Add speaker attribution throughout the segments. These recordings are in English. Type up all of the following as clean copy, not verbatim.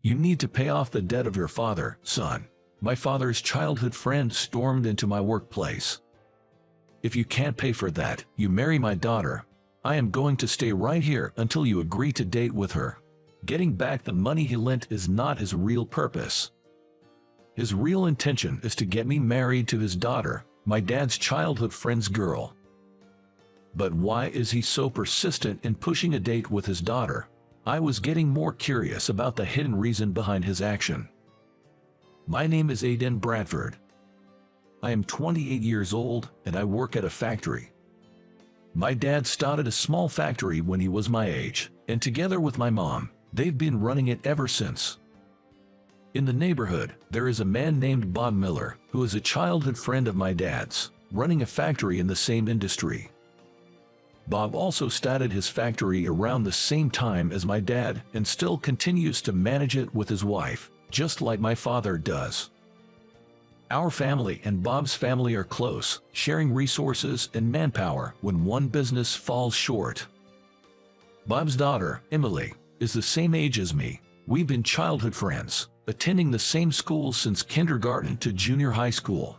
Speaker 1: "You need to pay off the debt of your father, son." My father's childhood friend stormed into my workplace. "If you can't pay for that, you marry my daughter. I am going to stay right here until you agree to date with her." Getting back the money he lent is not his real purpose. His real intention is to get me married to his daughter, my dad's childhood friend's girl. But why is he so persistent in pushing a date with his daughter? I was getting more curious about the hidden reason behind his action. My name is Aiden Bradford. I am 28 years old and I work at a factory. My dad started a small factory when he was my age, and together with my mom, they've been running it ever since. In the neighborhood, there is a man named Bob Miller, who is a childhood friend of my dad's, running a factory in the same industry. Bob also started his factory around the same time as my dad and still continues to manage it with his wife, just like my father does. Our family and Bob's family are close, sharing resources and manpower when one business falls short. Bob's daughter, Emily, is the same age as me. We've been childhood friends, attending the same school since kindergarten to junior high school.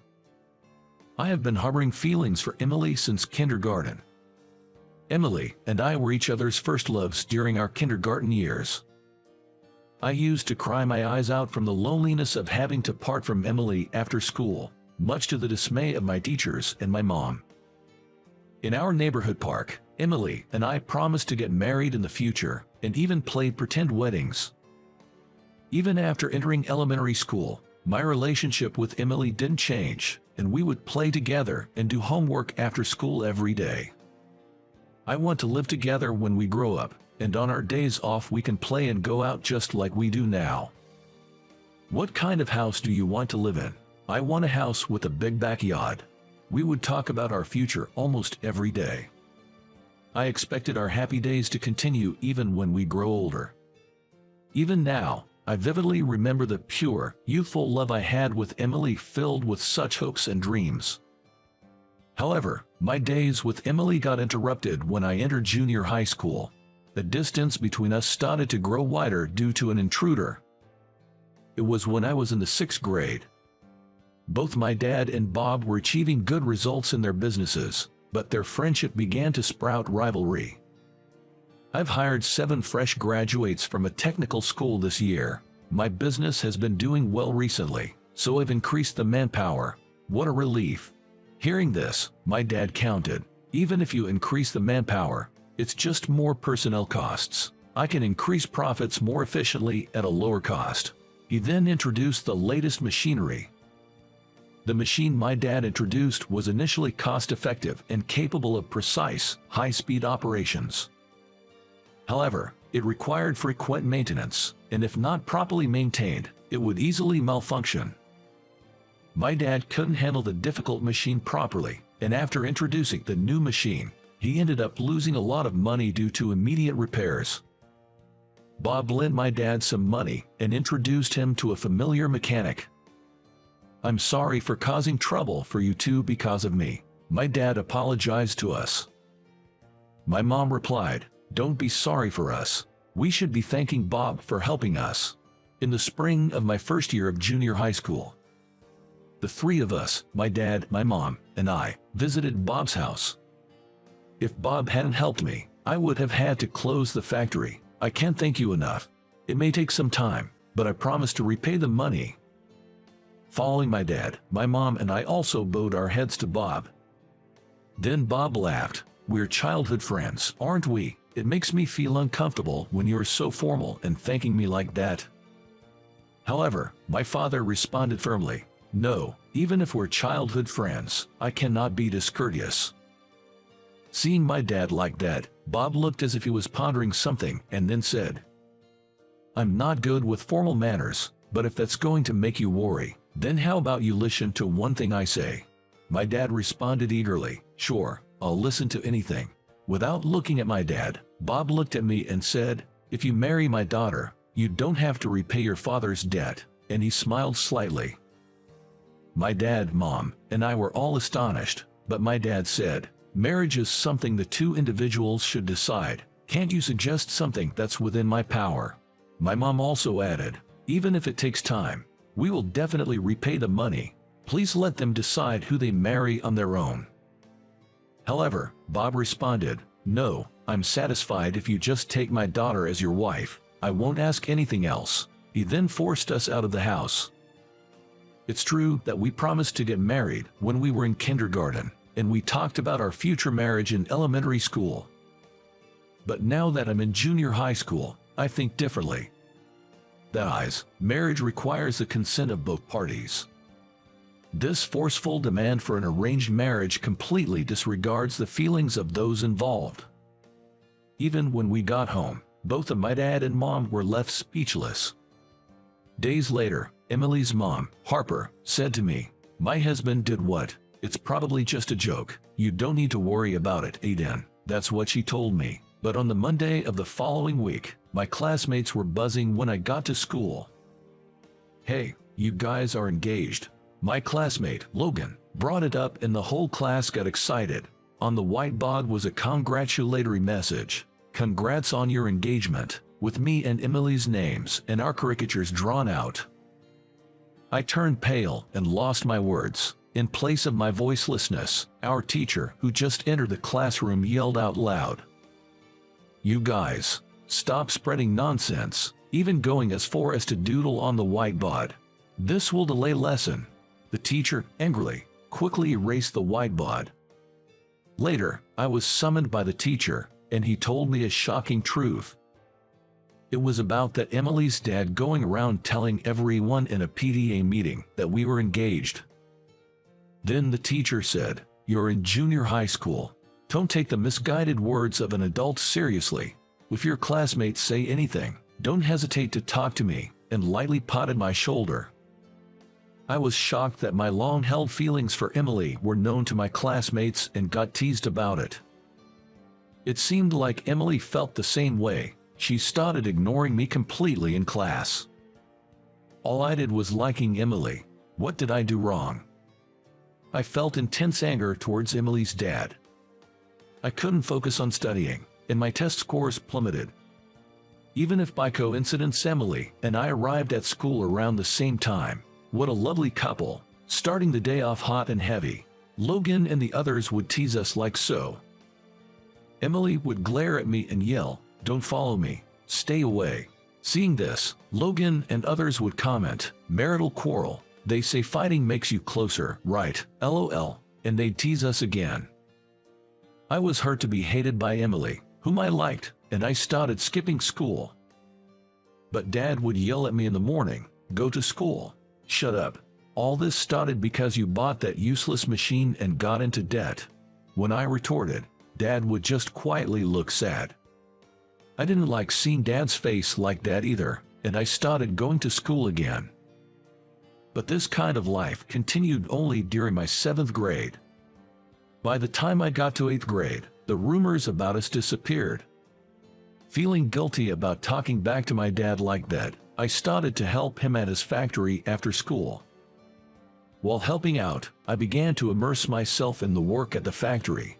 Speaker 1: I have been harboring feelings for Emily since kindergarten. Emily and I were each other's first loves during our kindergarten years. I used to cry my eyes out from the loneliness of having to part from Emily after school, much to the dismay of my teachers and my mom. In our neighborhood park, Emily and I promised to get married in the future and even played pretend weddings. Even after entering elementary school, my relationship with Emily didn't change, and we would play together and do homework after school every day. I want to live together when we grow up, and on our days off we can play and go out just like we do now. What kind of house do you want to live in? I want a house with a big backyard. We would talk about our future almost every day. I expected our happy days to continue even when we grow older. Even now, I vividly remember the pure, youthful love I had with Emily, filled with such hopes and dreams. However, my days with Emily got interrupted when I entered junior high school. The distance between us started to grow wider due to an intruder. It was when I was in the 6th grade. Both my dad and Bob were achieving good results in their businesses, but their friendship began to sprout rivalry. I've hired 7 fresh graduates from a technical school this year. My business has been doing well recently, so I've increased the manpower. What a relief. Hearing this, my dad counted. Even if you increase the manpower, it's just more personnel costs. I can increase profits more efficiently at a lower cost. He then introduced the latest machinery. The machine my dad introduced was initially cost-effective and capable of precise, high-speed operations. However, it required frequent maintenance, and if not properly maintained, it would easily malfunction. My dad couldn't handle the difficult machine properly, and after introducing the new machine, he ended up losing a lot of money due to immediate repairs. Bob lent my dad some money and introduced him to a familiar mechanic. "I'm sorry for causing trouble for you two because of me," my dad apologized to us. My mom replied, "Don't be sorry for us. We should be thanking Bob for helping us." In the spring of my first year of junior high school, the 3 of us, my dad, my mom, and I, visited Bob's house. If Bob hadn't helped me, I would have had to close the factory. I can't thank you enough. It may take some time, but I promise to repay the money. Following my dad, my mom and I also bowed our heads to Bob. Then Bob laughed. "We're childhood friends, aren't we? It makes me feel uncomfortable when you're so formal and thanking me like that." However, my father responded firmly, "No, even if we're childhood friends, I cannot be discourteous." Seeing my dad like that, Bob looked as if he was pondering something and then said, "I'm not good with formal manners, but if that's going to make you worry, then how about you listen to one thing I say?" My dad responded eagerly, "Sure, I'll listen to anything." Without looking at my dad, Bob looked at me and said, "If you marry my daughter, you don't have to repay your father's debt," and he smiled slightly. My dad, mom, and I were all astonished, but my dad said, "Marriage is something the 2 individuals should decide. Can't you suggest something that's within my power?" My mom also added, Even if it takes time, we will definitely repay the money. Please let them decide who they marry on their own." However, Bob responded, "No, I'm satisfied if you just take my daughter as your wife. I won't ask anything else." He then forced us out of the house. It's true that we promised to get married when we were in kindergarten, and we talked about our future marriage in elementary school. But now that I'm in junior high school, I think differently. Marriage requires the consent of both parties. This forceful demand for an arranged marriage completely disregards the feelings of those involved. Even when we got home, both of my dad and mom were left speechless. Days later, Emily's mom, Harper, said to me, "My husband did what? It's probably just a joke. You don't need to worry about it, Aiden." That's what she told me. But on the Monday of the following week, my classmates were buzzing when I got to school. "Hey, you guys are engaged." My classmate, Logan, brought it up and the whole class got excited. On the whiteboard was a congratulatory message. "Congrats on your engagement," with me and Emily's names and our caricatures drawn out. I turned pale and lost my words. In place of my voicelessness, our teacher, who just entered the classroom, yelled out loud, "You guys, stop spreading nonsense, even going as far as to doodle on the whiteboard. This will delay lesson." The teacher, angrily, quickly erased the whiteboard. Later, I was summoned by the teacher, and he told me a shocking truth. It was about that Emily's dad going around telling everyone in a PTA meeting that we were engaged. Then the teacher said, "You're in junior high school. Don't take the misguided words of an adult seriously. If your classmates say anything, don't hesitate to talk to me," and lightly patted my shoulder. I was shocked that my long-held feelings for Emily were known to my classmates and got teased about it. It seemed like Emily felt the same way. She started ignoring me completely in class. All I did was liking Emily. What did I do wrong? I felt intense anger towards Emily's dad. I couldn't focus on studying, and my test scores plummeted. Even if by coincidence Emily and I arrived at school around the same time, what a lovely couple, starting the day off hot and heavy. Logan and the others would tease us like so. Emily would glare at me and yell, "Don't follow me, stay away." Seeing this, Logan and others would comment, "Marital quarrel. They say fighting makes you closer, right? LOL," and they'd tease us again. I was hurt to be hated by Emily, whom I liked, and I started skipping school. But Dad would yell at me in the morning, "Go to school. Shut up. All this started because you bought that useless machine and got into debt." When I retorted, Dad would just quietly look sad. I didn't like seeing Dad's face like that either, and I started going to school again. But this kind of life continued only during my 7th grade. By the time I got to 8th grade, the rumors about us disappeared. Feeling guilty about talking back to my dad like that, I started to help him at his factory after school. While helping out, I began to immerse myself in the work at the factory.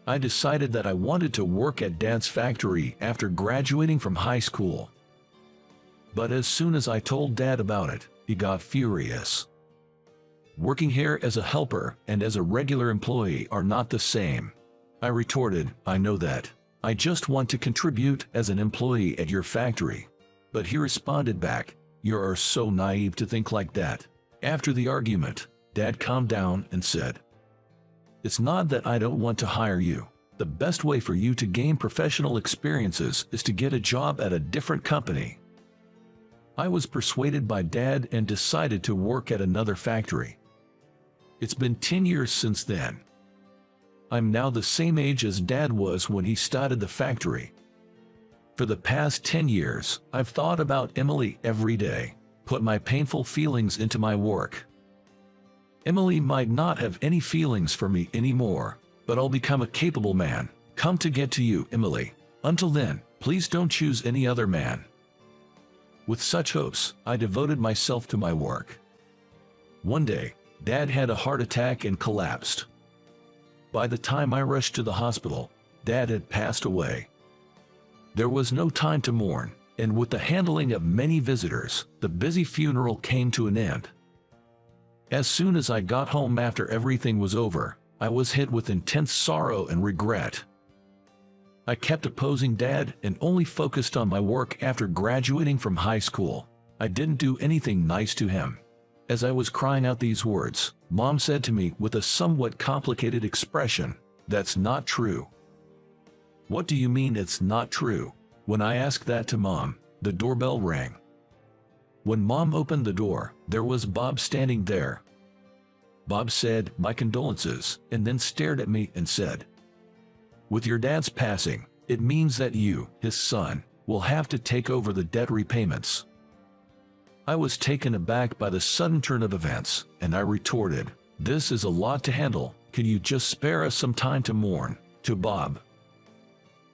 Speaker 1: I decided that I wanted to work at Dad's factory after graduating from high school. But as soon as I told Dad about it, he got furious. "Working here as a helper and as a regular employee are not the same." I retorted, "I know that. I just want to contribute as an employee at your factory." But he responded back, "You are so naive to think like that." After the argument, Dad calmed down and said, "It's not that I don't want to hire you. The best way for you to gain professional experiences is to get a job at a different company." I was persuaded by Dad and decided to work at another factory. It's been 10 years since then. I'm now the same age as Dad was when he started the factory. For the past 10 years, I've thought about Emily every day, put my painful feelings into my work. Emily might not have any feelings for me anymore, but I'll become a capable man. Come to get to you, Emily. Until then, please don't choose any other man. With such hopes, I devoted myself to my work. One day, Dad had a heart attack and collapsed. By the time I rushed to the hospital, Dad had passed away. There was no time to mourn, and with the handling of many visitors, the busy funeral came to an end. As soon as I got home after everything was over, I was hit with intense sorrow and regret. I kept opposing Dad and only focused on my work after graduating from high school. I didn't do anything nice to him. As I was crying out these words, Mom said to me with a somewhat complicated expression, "That's not true." "What do you mean it's not true?" When I asked that to Mom, the doorbell rang. When Mom opened the door, there was Bob standing there. Bob said, "My condolences," and then stared at me and said, "With your dad's passing, it means that you, his son, will have to take over the debt repayments." I was taken aback by the sudden turn of events, and I retorted, "This is a lot to handle. Can you just spare us some time to mourn?" to Bob.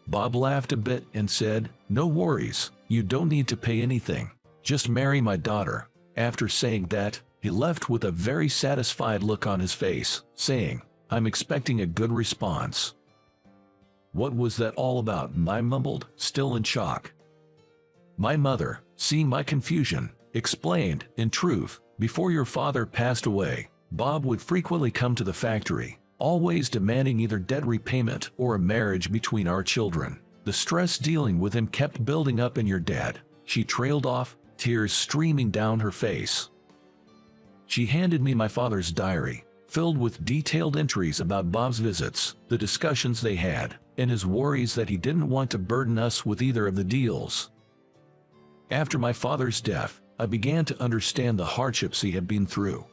Speaker 1: Bob laughed a bit and said, "No worries, you don't need to pay anything. Just marry my daughter." After saying that, he left with a very satisfied look on his face, saying, "I'm expecting a good response." "What was that all about?" I mumbled, still in shock. My mother, seeing my confusion, explained, "In truth, before your father passed away, Bob would frequently come to the factory, always demanding either debt repayment or a marriage between our children. The stress dealing with him kept building up in your dad." She trailed off, tears streaming down her face. She handed me my father's diary, filled with detailed entries about Bob's visits, the discussions they had, and his worries that he didn't want to burden us with either of the deals. After my father's death, I began to understand the hardships he had been through.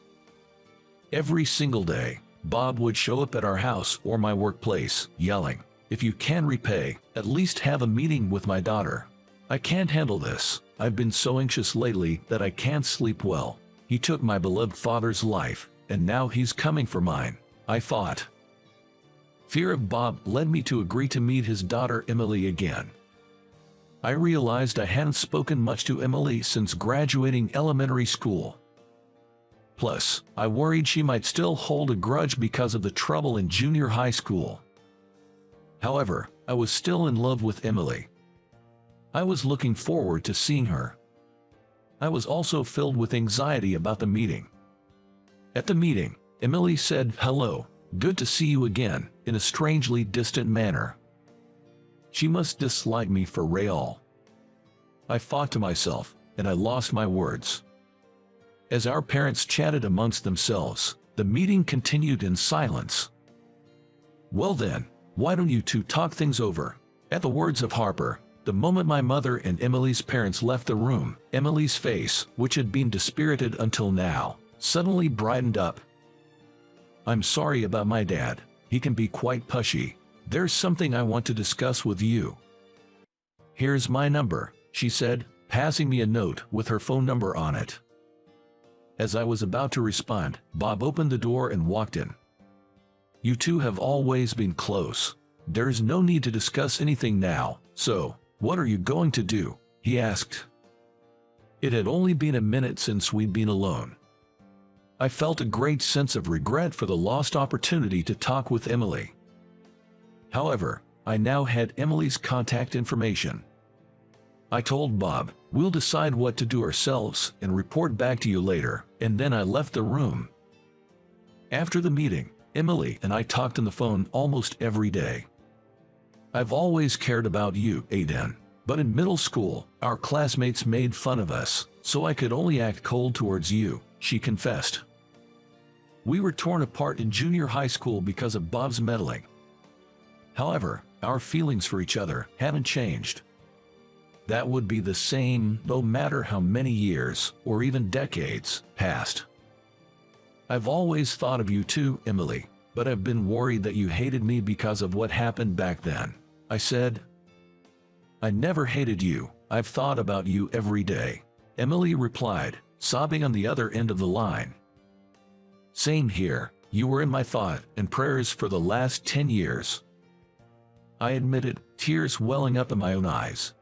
Speaker 1: Every single day, Bob would show up at our house or my workplace, yelling, "If you can repay, at least have a meeting with my daughter. I can't handle this. I've been so anxious lately that I can't sleep well. He took my beloved father's life, and now he's coming for mine," I thought. Fear of Bob led me to agree to meet his daughter Emily again. I realized I hadn't spoken much to Emily since graduating elementary school. Plus, I worried she might still hold a grudge because of the trouble in junior high school. However, I was still in love with Emily. I was looking forward to seeing her. I was also filled with anxiety about the meeting. At the meeting, Emily said, "Hello, good to see you again," in a strangely distant manner. She must dislike me for real. I thought to myself, and I lost my words. As our parents chatted amongst themselves, the meeting continued in silence. "Well then, why don't you two talk things over?" At the words of Harper, the moment my mother and Emily's parents left the room, Emily's face, which had been dispirited until now, suddenly brightened up. "I'm sorry about my dad. He can be quite pushy. There's something I want to discuss with you." "Here's my number," she said, passing me a note with her phone number on it. As I was about to respond, Bob opened the door and walked in. "You two have always been close. There's no need to discuss anything now, so, what are you going to do?" he asked. It had only been a minute since we'd been alone. I felt a great sense of regret for the lost opportunity to talk with Emily. However, I now had Emily's contact information. I told Bob, "We'll decide what to do ourselves and report back to you later," and then I left the room. After the meeting, Emily and I talked on the phone almost every day. "I've always cared about you, Aiden, but in middle school, our classmates made fun of us, so I could only act cold towards you," she confessed. We were torn apart in junior high school because of Bob's meddling. However, our feelings for each other haven't changed. That would be the same no matter how many years, or even decades, passed. "I've always thought of you too, Emily, but I've been worried that you hated me because of what happened back then," I said. "I never hated you. I've thought about you every day," Emily replied, sobbing on the other end of the line. "Same here. You were in my thought and prayers for the last 10 years. I admitted, tears welling up in my own eyes.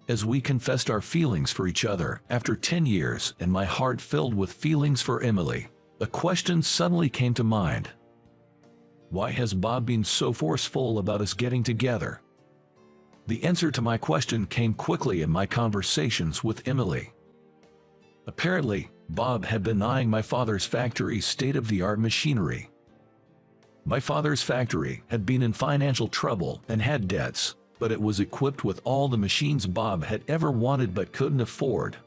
Speaker 1: As we confessed our feelings for each other after 10 years and my heart filled with feelings for Emily, a question suddenly came to mind. Why has Bob been so forceful about us getting together? The answer to my question came quickly in my conversations with Emily. Apparently, Bob had been eyeing my father's factory's state-of-the-art machinery. My father's factory had been in financial trouble and had debts, but it was equipped with all the machines Bob had ever wanted but couldn't afford.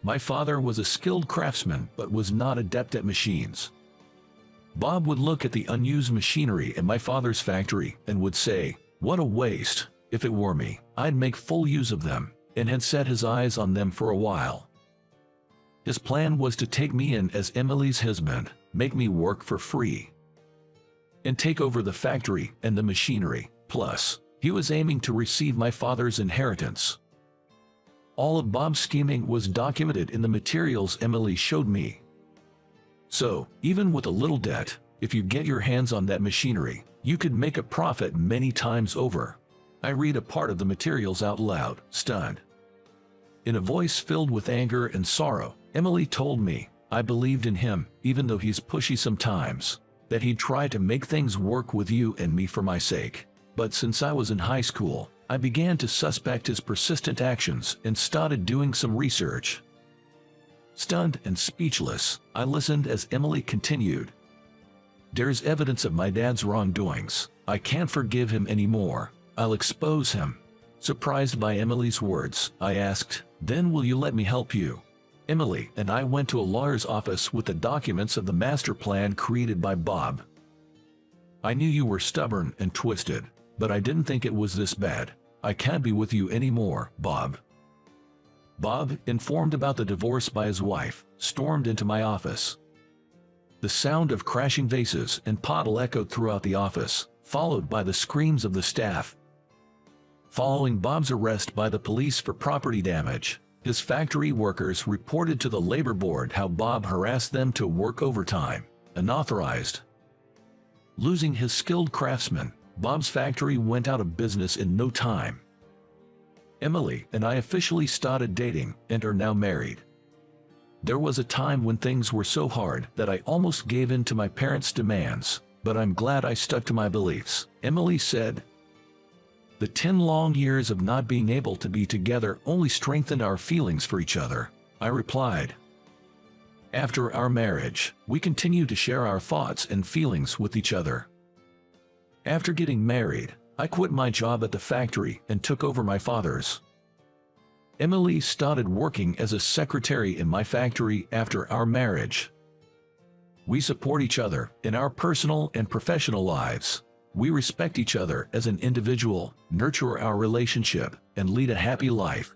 Speaker 1: My father was a skilled craftsman but was not adept at machines. Bob would look at the unused machinery in my father's factory and would say, "What a waste. If it were me, I'd make full use of them," and had set his eyes on them for a while. His plan was to take me in as Emily's husband, make me work for free, and take over the factory and the machinery. Plus, he was aiming to receive my father's inheritance. All of Bob's scheming was documented in the materials Emily showed me. So, even with a little debt, if you get your hands on that machinery, you could make a profit many times over. I read a part of the materials out loud, stunned. In a voice filled with anger and sorrow, Emily told me, "I believed in him, even though he's pushy sometimes, that he'd try to make things work with you and me for my sake. But since I was in high school, I began to suspect his persistent actions and started doing some research." Stunned and speechless, I listened as Emily continued. "There's evidence of my dad's wrongdoings. I can't forgive him anymore. I'll expose him." Surprised by Emily's words, I asked, "Then will you let me help you?" Emily and I went to a lawyer's office with the documents of the master plan created by Bob. "I knew you were stubborn and twisted, but I didn't think it was this bad. I can't be with you anymore, Bob." Bob, informed about the divorce by his wife, stormed into my office. The sound of crashing vases and pottle echoed throughout the office, followed by the screams of the staff. Following Bob's arrest by the police for property damage, his factory workers reported to the labor board how Bob harassed them to work overtime, unauthorized. Losing his skilled craftsmen, Bob's factory went out of business in no time. Emily and I officially started dating and are now married. There was a time when things were so hard that I almost gave in to my parents' demands, but I'm glad I stuck to my beliefs," Emily said. "The 10 long years of not being able to be together only strengthened our feelings for each other," I replied. "After our marriage, we continued to share our thoughts and feelings with each other. After getting married, I quit my job at the factory and took over my father's. Emily started working as a secretary in my factory after our marriage. We support each other in our personal and professional lives. We respect each other as an individual, nurture our relationship, and lead a happy life."